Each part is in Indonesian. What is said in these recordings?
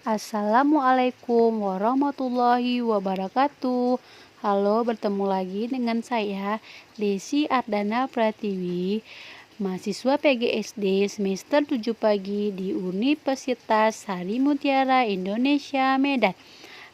Assalamualaikum warahmatullahi wabarakatuh. Halo, bertemu lagi dengan saya Desi Ardana Pratiwi, mahasiswa PGSD semester 7 pagi di Universitas Sari Mutiara Indonesia Medan.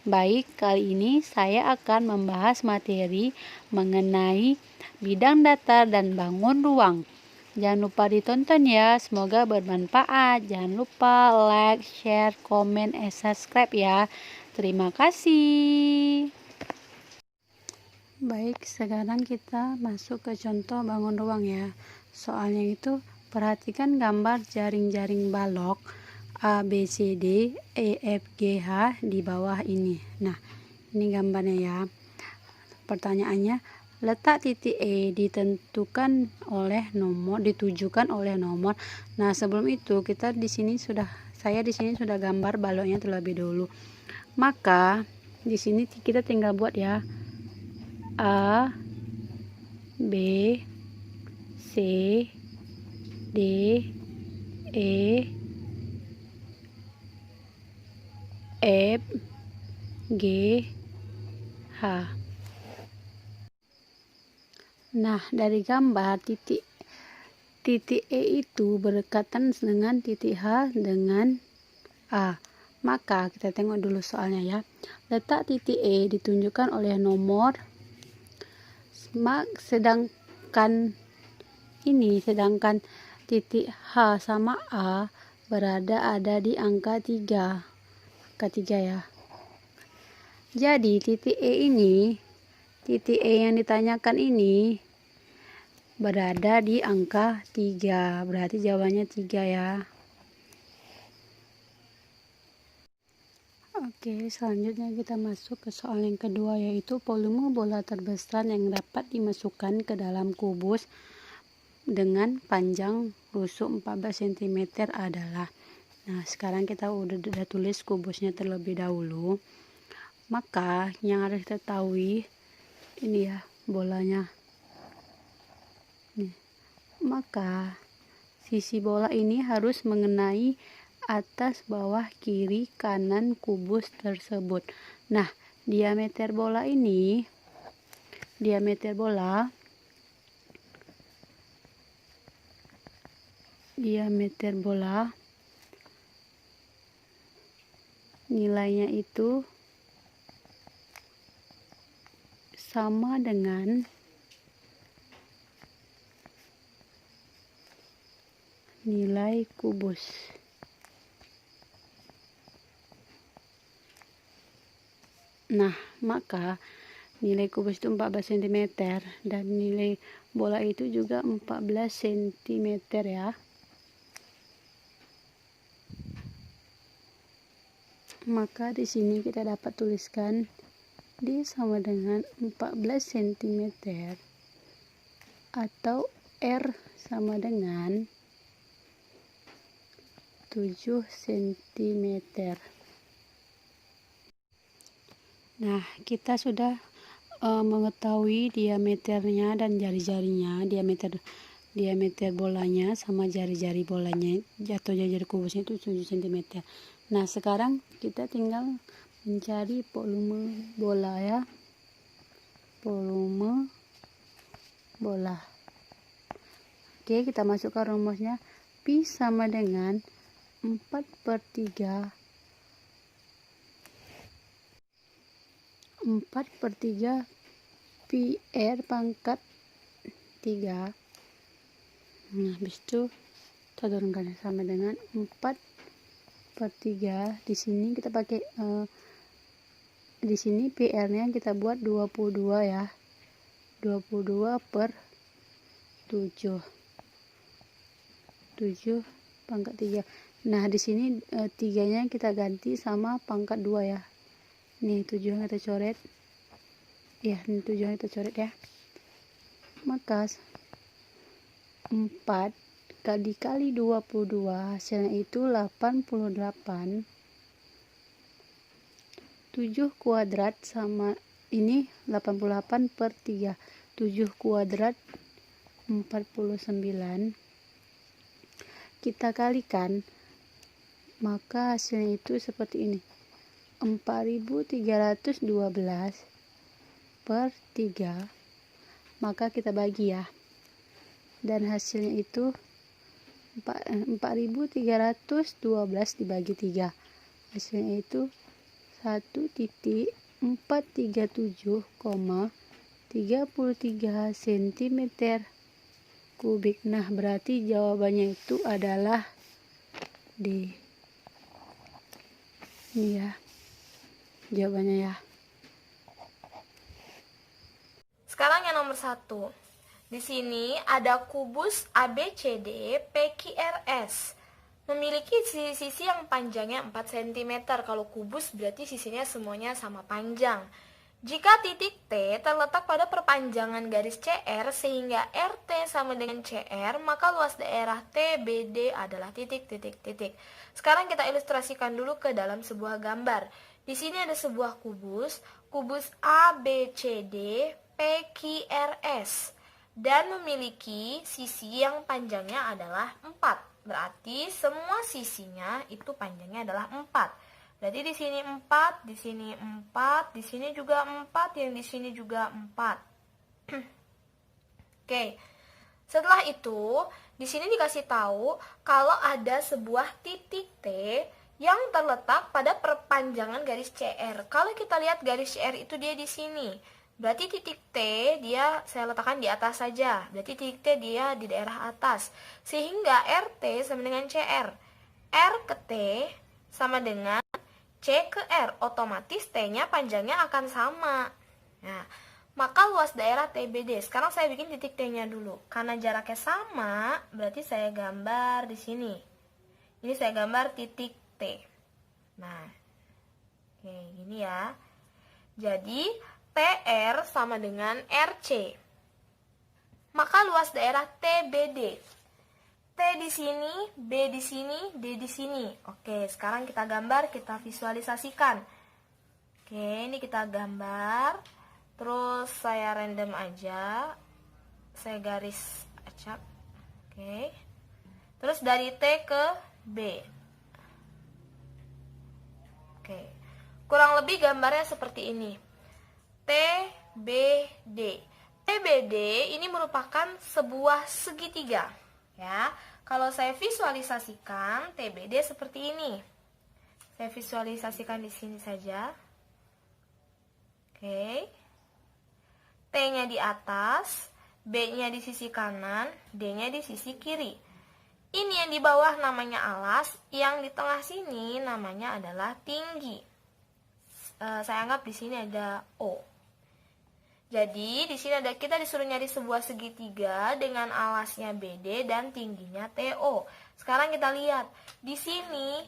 Baik, kali ini saya akan membahas materi mengenai bidang datar dan bangun ruang. Jangan lupa ditonton ya, semoga bermanfaat. Jangan lupa like, share, komen, subscribe ya. Terima kasih. Baik, sekarang kita masuk ke contoh bangun ruang ya. Soalnya itu perhatikan gambar jaring-jaring balok A, B, C, D, E, F, G, H di bawah ini. Nah, ini gambarnya ya. Pertanyaannya, letak titik E ditujukan oleh nomor. Nah, sebelum itu saya di sini sudah gambar baloknya terlebih dulu. Maka di sini kita tinggal buat ya. A, B, C, D, E, F, G, H. Nah, dari gambar titik E itu berdekatan dengan titik H dengan A. Maka kita tengok dulu soalnya ya. Letak titik E ditunjukkan oleh nomor, sedangkan titik H sama A ada di angka 3. Angka 3 ya. Jadi titik E yang ditanyakan ini berada di angka 3. Berarti jawabannya 3 ya. Oke, selanjutnya kita masuk ke soal yang kedua, yaitu volume bola terbesar yang dapat dimasukkan ke dalam kubus dengan panjang rusuk 14 cm adalah. Nah, sekarang kita udah tulis kubusnya terlebih dahulu. Maka yang harus kita ketahui ini ya bolanya. Nih. Maka sisi bola ini harus mengenai atas, bawah, kiri, kanan kubus tersebut. Nah, diameter bola nilainya itu sama dengan nilai kubus. Nah, maka nilai kubus itu 14 cm dan nilai bola itu juga 14 cm ya. Maka di sini kita dapat tuliskan D sama dengan 14 cm atau R sama dengan 7 cm. Nah, kita sudah mengetahui diameternya dan jari-jarinya, diameter bolanya sama jari-jari bolanya atau jari-jari kubusnya itu 7 cm. Nah, sekarang kita tinggal mencari volume bola ya. Volume bola. Oke, kita masukkan rumusnya. Pi sama dengan 4/3 pi R pangkat 3. Nah, habis itu kita turunkan sama dengan 4/3. Di sini kita pakai di sini PR-nya kita buat 22 ya. 22/7. 7 pangkat 3. Nah, di sini 3-nya kita ganti sama pangkat 2 ya. Nih 7 yang kita coret. Ya, ini 7 yang kita coret ya. Maka 4 kali 22 hasilnya itu 88. 7 kuadrat sama ini 88/3. 7 kuadrat 49. Kita kalikan Maka hasilnya itu seperti ini. 4312 per 3. Maka kita bagi ya. Dan hasilnya itu 4312 dibagi 3. Hasilnya itu 1,437,33 cm kubik. Nah, berarti jawabannya itu adalah D. Ini ya jawabannya ya. Sekarang yang nomor 1. Di sini ada kubus ABCD PQRS. Memiliki sisi yang panjangnya 4 cm. Kalau kubus berarti sisinya semuanya sama panjang. Jika titik T terletak pada perpanjangan garis CR sehingga RT sama dengan CR, maka luas daerah TBD adalah titik. Sekarang kita ilustrasikan dulu ke dalam sebuah gambar. Di sini ada sebuah kubus ABCD PQRS dan memiliki sisi yang panjangnya adalah 4. Berarti semua sisinya itu panjangnya adalah 4. Berarti di sini 4, di sini 4, di sini juga 4, yang di sini juga 4. Oke. Setelah itu, di sini dikasih tahu kalau ada sebuah titik T yang terletak pada perpanjangan garis CR. Kalau kita lihat garis CR itu dia di sini. Berarti titik T saya letakkan di atas saja. Berarti titik T dia di daerah atas. Sehingga RT sama dengan CR. R ke T sama dengan C ke R, otomatis T-nya panjangnya akan sama. Nah, maka luas daerah TBD. Sekarang saya bikin titik T-nya dulu. Karena jaraknya sama, berarti saya gambar di sini. Ini saya gambar titik T. Nah, oke, gini ya. Jadi, TR sama dengan RC. Maka luas daerah TBD. T di sini, B di sini, D di sini. Oke, sekarang kita gambar, kita visualisasikan. Oke, ini kita gambar. Terus saya random aja. Saya garis acak. Oke. Terus dari T ke B. Oke. Kurang lebih gambarnya seperti ini. T, B, D. TBD ini merupakan sebuah segitiga. Ya, kalau saya visualisasikan TBD seperti ini. Saya visualisasikan di sini saja. Oke. T-nya di atas, B-nya di sisi kanan, D-nya di sisi kiri. Ini yang di bawah namanya alas, yang di tengah sini namanya adalah tinggi. Saya anggap di sini ada O. Jadi, di sini kita disuruh nyari sebuah segitiga dengan alasnya BD dan tingginya TO. Sekarang kita lihat, di sini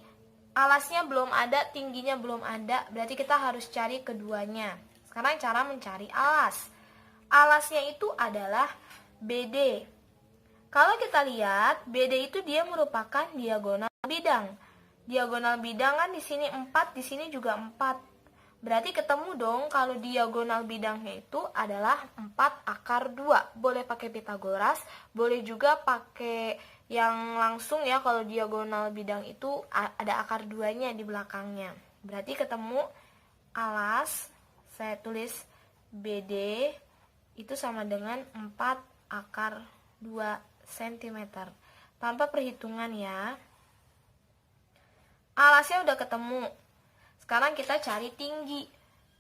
alasnya belum ada, tingginya belum ada, berarti kita harus cari keduanya. Sekarang cara mencari alas. Alasnya itu adalah BD. Kalau kita lihat, BD itu dia merupakan diagonal bidang. Diagonal bidang kan di sini 4, di sini juga 4. Berarti ketemu dong kalau diagonal bidangnya itu adalah 4 akar 2. Boleh pakai Pitagoras, boleh juga pakai yang langsung ya. Kalau diagonal bidang itu ada akar 2-nya di belakangnya. Berarti ketemu alas, saya tulis BD itu sama dengan 4 akar 2 cm. Tanpa perhitungan ya. Alasnya udah ketemu. Sekarang kita cari tinggi.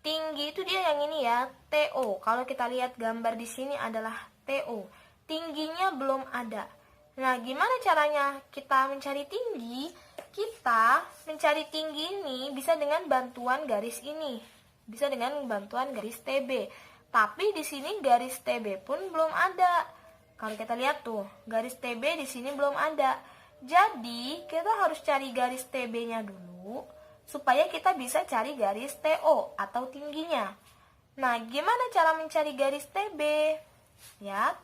Tinggi itu dia yang ini ya, TO. Kalau kita lihat gambar di sini adalah TO. Tingginya belum ada. Nah, gimana caranya kita mencari tinggi? Kita mencari tinggi ini bisa dengan bantuan garis ini. Bisa dengan bantuan garis TB. Tapi di sini garis TB pun belum ada. Kalau kita lihat tuh, garis TB di sini belum ada. Jadi, kita harus cari garis TB-nya dulu supaya kita bisa cari garis TO atau tingginya. Nah, gimana cara mencari garis TB? Lihat,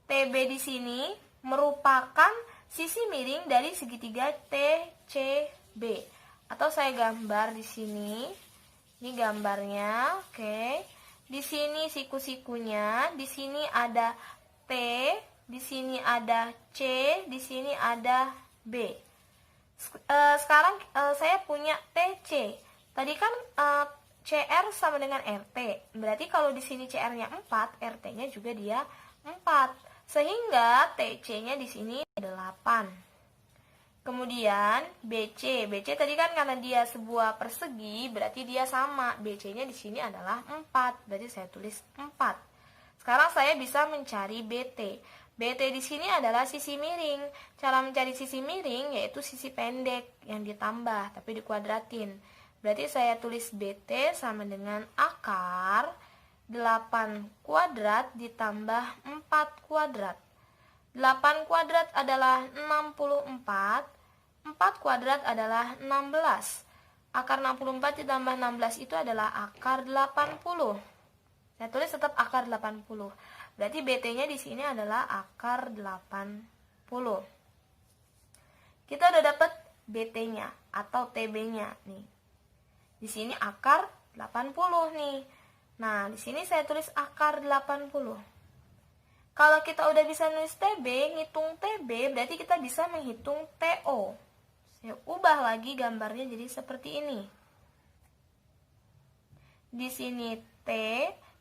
TB di sini merupakan sisi miring dari segitiga TCB. Atau saya gambar di sini. Ini gambarnya, oke. Di sini siku-sikunya, di sini ada T, di sini ada C, di sini ada B. Sekarang saya punya TC. Tadi kan CR sama dengan RT. Berarti kalau di sini CR-nya 4, RT-nya juga dia 4. Sehingga TC-nya di sini 8. Kemudian BC. BC tadi kan karena dia sebuah persegi, berarti dia sama. BC-nya di sini adalah 4. Berarti saya tulis 4. Sekarang saya bisa mencari BT. BT di sini adalah sisi miring. Cara mencari sisi miring yaitu sisi pendek yang ditambah tapi dikuadratin. Berarti saya tulis BT sama dengan akar 8 kuadrat ditambah 4 kuadrat. 8 kuadrat adalah 64, 4 kuadrat adalah 16. Akar 64 ditambah 16 itu adalah akar 80. Saya tulis tetap akar 80. Berarti BT-nya di sini adalah akar 80. Kita udah dapat BT-nya atau TB-nya nih. Di sini akar 80 nih. Nah, di sini saya tulis akar 80. Kalau kita udah bisa nulis TB, ngitung TB, berarti kita bisa menghitung TO. Saya ubah lagi gambarnya jadi seperti ini. Di sini T,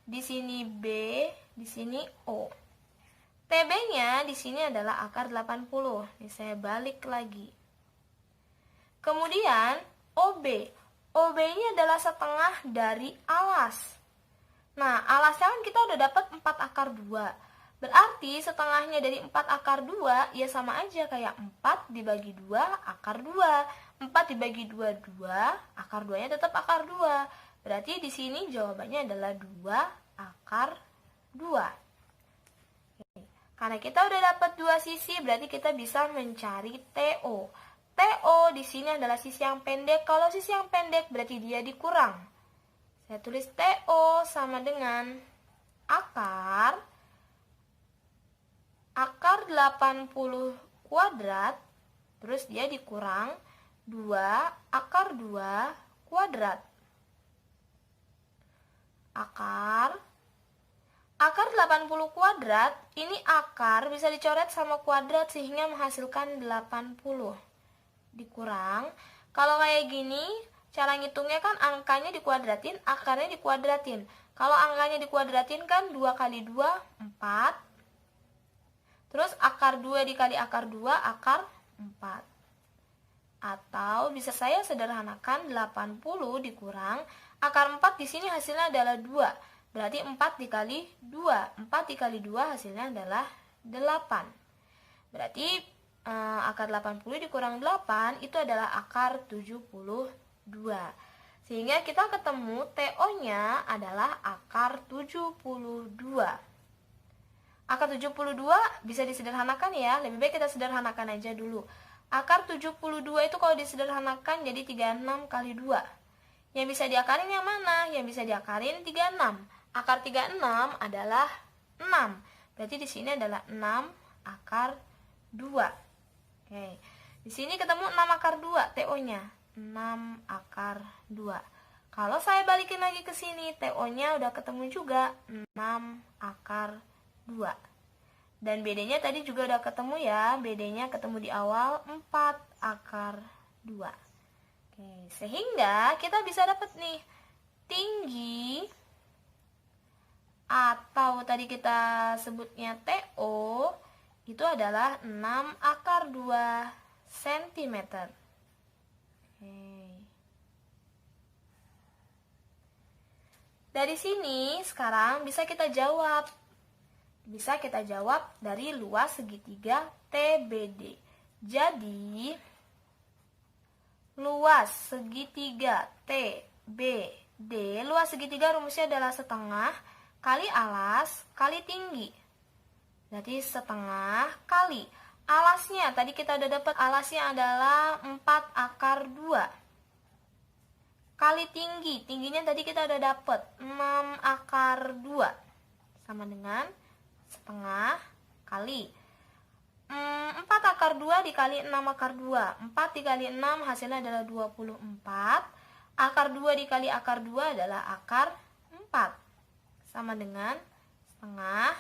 di sini B, di sini O. TB-nya di sini adalah akar 80. Ini saya balik lagi. Kemudian OB. OB-nya adalah setengah dari alas. Nah, alasnya kan kita udah dapat 4 akar 2. Berarti setengahnya dari 4 akar 2 ya sama aja kayak 4 dibagi 2 akar 2. 4 dibagi 2, 2. Akar 2-nya tetap akar 2. Berarti di sini jawabannya adalah 2 akar 2. Karena kita udah dapat 2 sisi, berarti kita bisa mencari TO. TO di sini adalah sisi yang pendek. Kalau sisi yang pendek berarti dia dikurang. Saya tulis TO sama dengan akar 80 kuadrat, terus dia dikurang 2 akar 2 kuadrat. Akar 80 kuadrat, ini akar bisa dicoret sama kuadrat sehingga menghasilkan 80. Dikurang, kalau kayak gini, cara ngitungnya kan angkanya dikuadratin, akarnya dikuadratin. Kalau angkanya dikuadratin kan 2 kali 2, 4. Terus akar 2 dikali akar 2, akar 4. Atau bisa saya sederhanakan 80 dikurang akar 4 di sini hasilnya adalah 2. Berarti 4 dikali 2. 4 dikali 2 hasilnya adalah 8. Berarti akar 80 dikurang 8 itu adalah akar 72. Sehingga kita ketemu TO-nya adalah akar 72. Akar 72 bisa disederhanakan ya. Lebih baik kita sederhanakan aja dulu. Akar 72 itu kalau disederhanakan jadi 36 kali 2. Yang bisa diakarin yang mana? Yang bisa diakarin 36. Akar 36 adalah 6. Berarti di sini adalah 6 akar 2. Oke. Di sini ketemu 6 akar 2 TO-nya. 6 akar 2. Kalau saya balikin lagi ke sini, TO-nya udah ketemu juga 6 akar 2. Dan BD-nya tadi juga udah ketemu ya. BD-nya ketemu di awal 4 akar 2. Oke, sehingga kita bisa dapat nih tinggi atau tadi kita sebutnya TO itu adalah 6 akar 2 cm. Dari sini sekarang bisa kita jawab. Bisa kita jawab dari luas segitiga TBD. Jadi, luas segitiga TBD, luas segitiga rumusnya adalah setengah kali alas kali tinggi. Berarti setengah kali alasnya. Tadi kita udah dapat alasnya adalah 4 akar 2. Kali tinggi. Tingginya tadi kita udah dapat 6 akar 2. Sama dengan setengah kali 4 akar 2 dikali 6 akar 2. 4 dikali 6 hasilnya adalah 24. Akar 2 dikali akar 2 adalah akar 4. Sama dengan setengah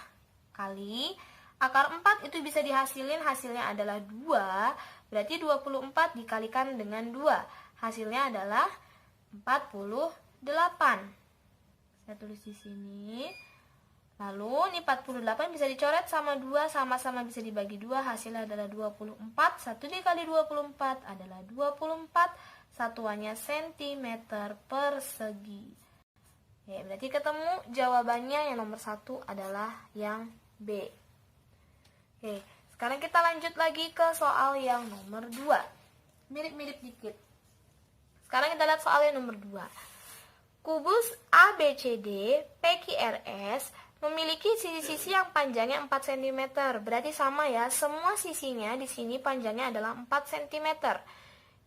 kali akar 4 itu bisa dihasilin, hasilnya adalah 2. Berarti 24 dikalikan dengan 2. Hasilnya adalah 48. Saya tulis di sini. Lalu ini 48 bisa dicoret sama 2, sama-sama bisa dibagi 2, hasilnya adalah 24. 1 dikali 24 adalah 24, satuannya cm persegi. Oke, berarti ketemu jawabannya yang nomor 1 adalah yang B. Oke, sekarang kita lanjut lagi ke soal yang nomor 2. Mirip-mirip dikit. Sekarang kita lihat soal yang nomor 2. Kubus ABCD PQRS memiliki sisi-sisi yang panjangnya 4 cm. Berarti sama ya, semua sisinya di sini panjangnya adalah 4 cm.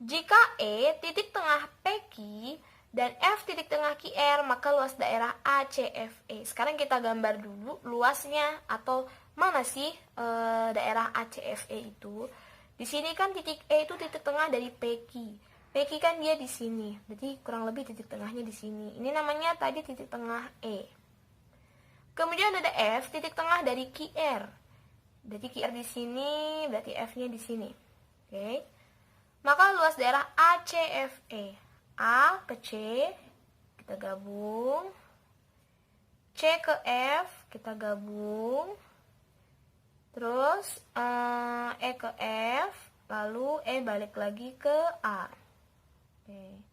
Jika E titik tengah PQ dan F titik tengah QR, maka luas daerah ACFE. Sekarang kita gambar dulu luasnya atau mana sih daerah ACFE itu. Di sini kan titik E itu titik tengah dari PQ. PQ kan dia di sini, berarti kurang lebih titik tengahnya di sini. Ini namanya tadi titik tengah E. Kemudian ada F, titik tengah dari QR. Berarti QR di sini, berarti F-nya di sini. Oke. Maka luas daerah ACFE. A ke C, kita gabung. C ke F, kita gabung. Terus E ke F, lalu E balik lagi ke A. Oke.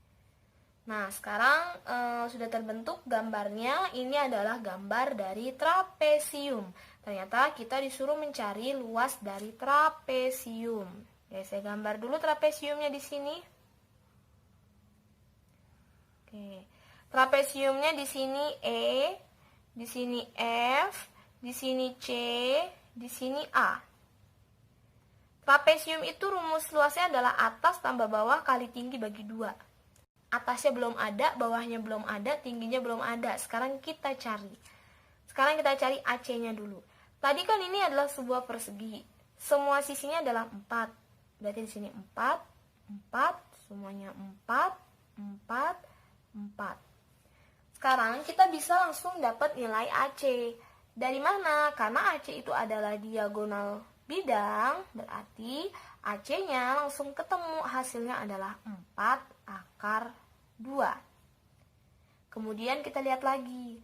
Nah, sekarang sudah terbentuk gambarnya. Ini adalah gambar dari trapesium. Ternyata kita disuruh mencari luas dari trapesium. Oke, saya gambar dulu trapesiumnya di sini. Oke. Trapesiumnya di sini E, di sini F, di sini C, di sini A. Trapesium itu rumus luasnya adalah atas tambah bawah kali tinggi bagi 2. Atasnya belum ada, bawahnya belum ada, tingginya belum ada. Sekarang kita cari. Sekarang kita cari AC-nya dulu. Tadi kan ini adalah sebuah persegi. Semua sisinya adalah 4. Berarti di sini 4, 4, semuanya 4, 4, 4. Sekarang kita bisa langsung dapat nilai AC. Dari mana? Karena AC itu adalah diagonal bidang, berarti AC-nya langsung ketemu, hasilnya adalah 4 akar 2. Kemudian kita lihat lagi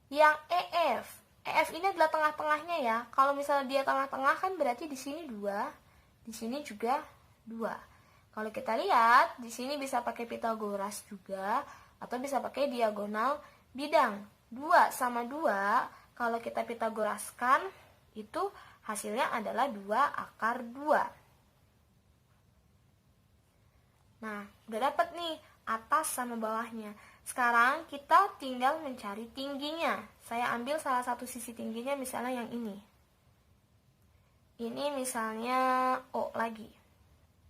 yang EF. EF ini adalah tengah-tengahnya ya. Kalau misalnya dia tengah-tengah kan berarti di sini 2, di sini juga 2. Kalau kita lihat di sini bisa pakai Pitagoras juga atau bisa pakai diagonal bidang. 2 sama 2 kalau kita Pitagoraskan itu hasilnya adalah 2 akar 2. Nah, udah dapat nih atas sama bawahnya. Sekarang kita tinggal mencari tingginya. Saya ambil salah satu sisi tingginya, misalnya yang ini. Ini misalnya O lagi.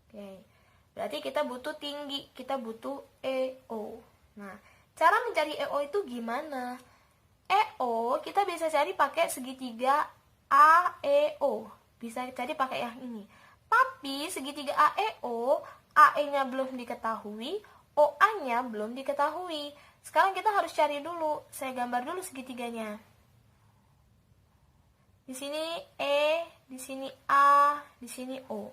Oke. Berarti kita butuh tinggi, kita butuh EO. Nah, cara mencari EO itu gimana? EO kita bisa cari pakai segitiga AEO. Bisa cari pakai yang ini. Tapi segitiga AEO, AE-nya belum diketahui, OA-nya belum diketahui. Sekarang kita harus cari dulu. Saya gambar dulu segitiganya. Di sini E, di sini A, di sini O.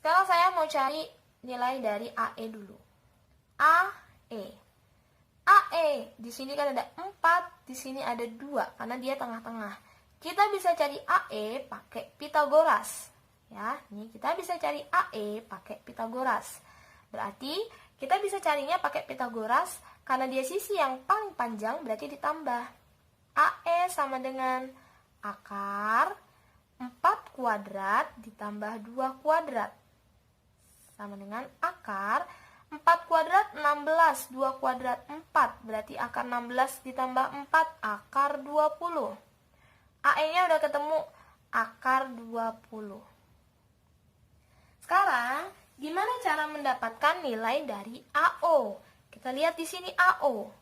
Sekarang saya mau cari nilai dari AE dulu. AE. AE, di sini kan ada 4, di sini ada 2 karena dia tengah-tengah. Kita bisa cari AE pakai Pitagoras. Ya, ini kita bisa cari AE pakai Pitagoras. Berarti kita bisa carinya pakai Pitagoras karena dia sisi yang paling panjang, berarti ditambah. AE sama dengan akar 4 kuadrat ditambah 2 kuadrat. Sama dengan akar 4 kuadrat 16, 2 kuadrat 4. Berarti akar 16 ditambah 4, akar 20. AE-nya udah ketemu, akar 20. Sekarang, gimana cara mendapatkan nilai dari AO? Kita lihat di sini AO.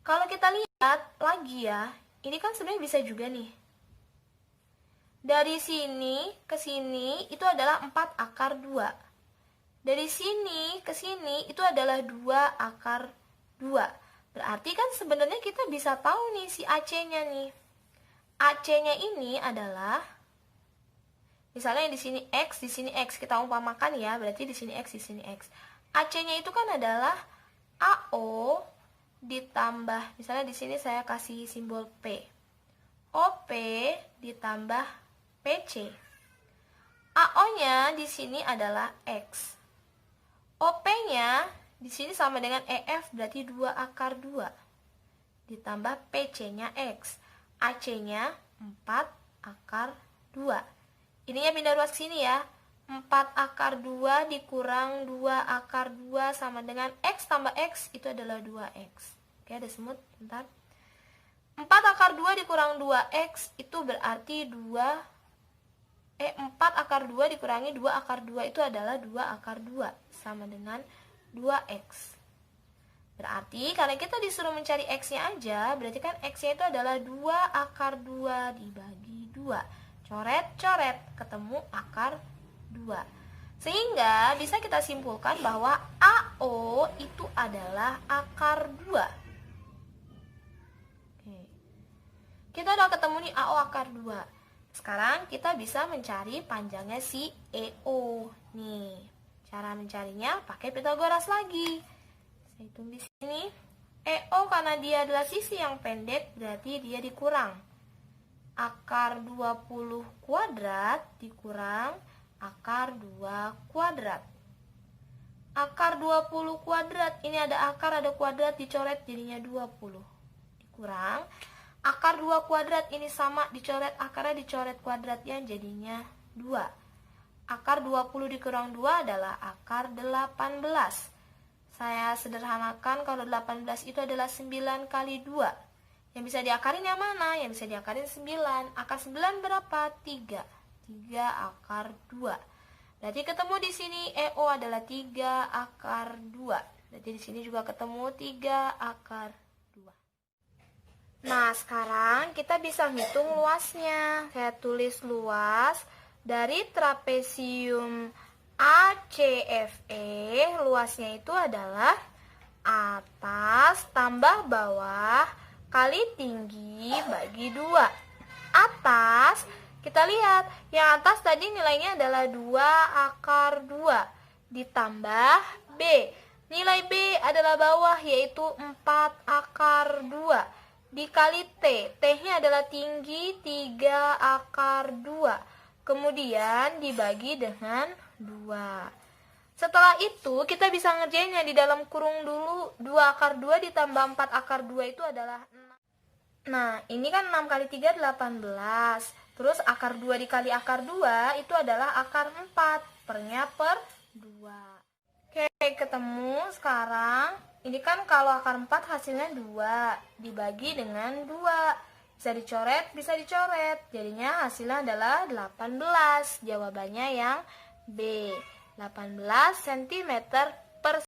Kalau kita lihat lagi ya, ini kan sebenarnya bisa juga nih. Dari sini ke sini itu adalah 4 akar 2. Dari sini ke sini itu adalah 2 akar 2. Berarti kan sebenarnya kita bisa tahu nih si AC-nya nih. AC-nya ini adalah Misalnya di sini X, di sini X. Kita umpamakan ya, berarti di sini X, di sini X. AC-nya itu kan adalah AO ditambah, misalnya di sini saya kasih simbol P. OP ditambah PC. AO-nya di sini adalah X. OP-nya di sini sama dengan EF, berarti 2 akar 2. Ditambah PC-nya X. AC-nya 4 akar 2. Ininya pindah ruas ke sini ya. 4 akar 2 dikurang 2 akar 2 sama dengan X tambah X, itu adalah 2X. Oke, ada semut, bentar. 4 akar 2 dikurang 2X, itu berarti 4 akar 2 dikurangi 2 akar 2, itu adalah 2 akar 2, sama dengan 2X. Berarti, karena kita disuruh mencari X-nya aja, berarti kan X-nya itu adalah 2 akar 2 dibagi 2. Coret-coret, ketemu akar 2. Sehingga bisa kita simpulkan bahwa AO itu adalah akar 2. Oke. Kita udah ketemu nih AO akar 2. Sekarang kita bisa mencari panjangnya si EO. Nih, cara mencarinya pakai Pythagoras lagi. Saya hitung di sini. EO karena dia adalah sisi yang pendek, berarti dia dikurang. Akar 20 kuadrat dikurang akar 2 kuadrat. Akar 20 kuadrat, ini ada akar, ada kuadrat, dicoret jadinya 20. Dikurang akar 2 kuadrat, ini sama, dicoret akarnya, dicoret kuadratnya, jadinya 2. Akar 20 dikurang 2 adalah akar 18. Saya sederhanakan, kalau 18 itu adalah 9 kali 2. Yang bisa diakarin yang mana? Yang bisa diakarin 9. Akar 9 berapa? 3 akar 2. Berarti ketemu di sini EO adalah 3 akar 2. Berarti di sini juga ketemu 3 akar 2. Nah, sekarang kita bisa hitung luasnya. Saya tulis luas dari trapesium ACFE. Luasnya itu adalah atas tambah bawah kali tinggi bagi 2. Atas, kita lihat, yang atas tadi nilainya adalah 2 akar 2 ditambah B. Nilai B adalah bawah, yaitu 4 akar 2 dikali T. T-nya adalah tinggi, 3 akar 2. Kemudian dibagi dengan 2. Setelah itu, kita bisa ngerjainnya di dalam kurung dulu. 2 akar 2 ditambah 4 akar 2 itu adalah 6. Nah, ini kan 6 kali 3, 18. Terus akar 2 dikali akar 2 itu adalah akar 4. Pernya per 2. Oke, ketemu sekarang. Ini kan kalau akar 4 hasilnya 2. Dibagi dengan 2. Bisa dicoret, bisa dicoret. Jadinya hasilnya adalah 18. Jawabannya yang B. 18 cm